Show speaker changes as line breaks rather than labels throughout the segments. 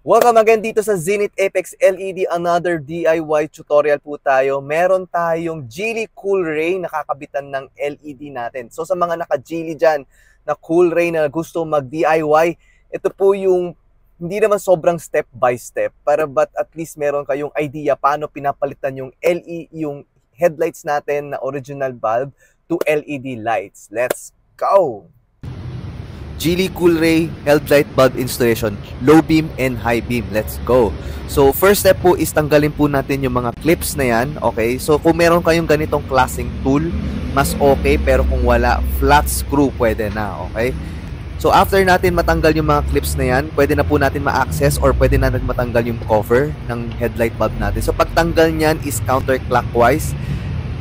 Welcome again dito sa Zenith Apex LED, another DIY tutorial po tayo. Meron tayong Geely Cool Ray na kakabitan ng LED natin. So sa mga naka-Geely dyan na Cool Ray na gusto mag-DIY, ito po yung hindi naman sobrang step by step, but at least meron kayong idea paano pinapalitan yung LED, yung headlights natin na original bulb to LED lights. Let's go! Geely Cool Ray headlight bulb installation, low beam and high beam. Let's go. So first step po is tanggalin po natin yung mga clips na yan. Okay, so kung meron kayong ganitong klaseng tool, mas okay, pero kung wala, flat screw pwede na. Okay, so after natin matanggal yung mga clips na yan, pwede na po natin ma-access or pwede na natin matanggal yung cover ng headlight bulb natin. So pagtanggal nyan is counterclockwise,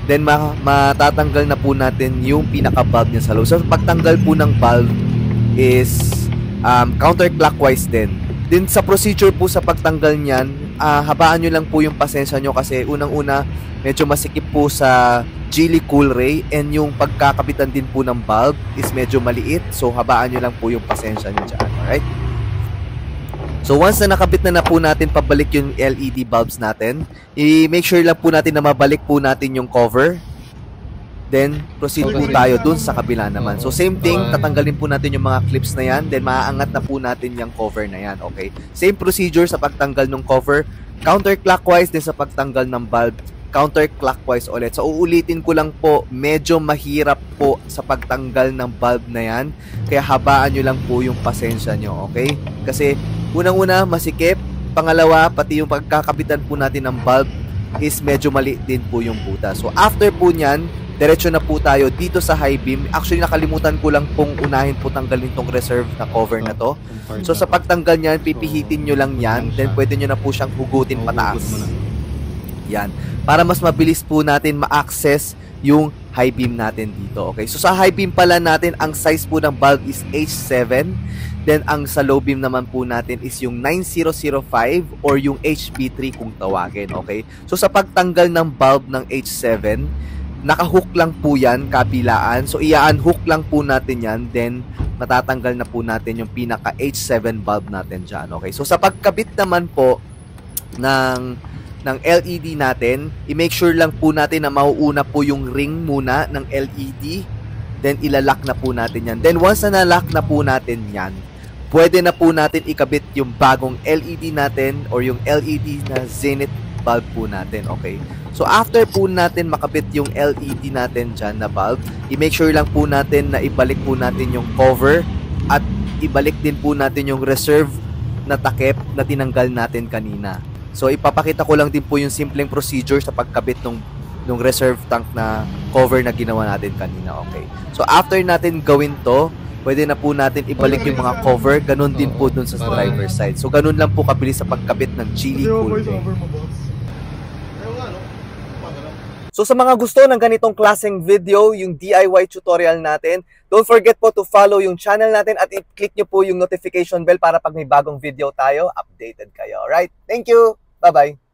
then matatanggal na po natin yung pinaka bulb niya sa loob. So pagtanggal po ng bulb is counterclockwise din. Din sa procedure po sa pagtanggal niyan, habaan nyo lang po yung pasensya nyo kasi unang-una medyo masikip po sa Geely Cool Ray and yung pagkakabitan din po ng bulb is medyo maliit, so habaan nyo lang po yung pasensya nyo dyan. Alright? So once na nakabit na po natin pabalik yung LED bulbs natin, i-make sure lang po natin na mabalik po natin yung cover. Then, proceed po tayo dun sa kabila naman. So, same thing, tatanggalin po natin yung mga clips na yan. Then, maaangat na po natin yung cover na yan. Okay? Same procedure sa pagtanggal ng cover. Counterclockwise din sa pagtanggal ng bulb. Counterclockwise ulit. So, uulitin ko lang po, medyo mahirap po sa pagtanggal ng bulb na yan. Kaya, habaan nyo lang po yung pasensya nyo. Okay? Kasi, unang-una, masikip. Pangalawa, pati yung pagkakabitan po natin ng bulb is medyo mali din po yung butas. So, after po nyan, diretso na po tayo dito sa high beam. Actually, nakalimutan ko lang pong unahin po tanggalin tong reserve na cover na to. So, sa pagtanggal niyan, pipihitin nyo lang yan. Then, pwede nyo na po siyang hugutin pataas. Yan. Para mas mabilis po natin ma-access yung high beam natin dito. Okay. So, sa high beam pala natin, ang size po ng bulb is H7. Then, ang sa low beam naman po natin is yung 9005 or yung HB3 kung tawagin. Okay. So, sa pagtanggal ng bulb ng H7, naka-hook lang po yan, kabilaan. So, i-unhook lang po natin yan. Then, matatanggal na po natin yung pinaka H7 bulb natin dyan. Okay? So, sa pagkabit naman po ng LED natin, i-make sure lang po natin na mauuna po yung ring muna ng LED. Then, ilalock na po natin yan. Then, once na nalock na po natin yan, pwede na po natin ikabit yung bagong LED natin or yung LED na Zenith bulb po natin. Okay? So, after po natin makabit yung LED natin dyan na bulb, i-make sure lang po natin na ibalik po natin yung cover at ibalik din po natin yung reserve na takip na tinanggal natin kanina. So, ipapakita ko lang din po yung simpleng procedure sa pagkabit ng reserve tank na cover na ginawa natin kanina. Okay. So, after natin gawin to, pwede na po natin ibalik yung mga cover. Ganun din po dun sa driver's side. So, ganun lang po kabilis sa pagkabit ng Geely Cool Ray. So sa mga gusto ng ganitong klaseng video, yung DIY tutorial natin, don't forget po to follow yung channel natin at i-click nyo po yung notification bell para pag may bagong video tayo, updated kayo. Alright? Thank you! Bye-bye!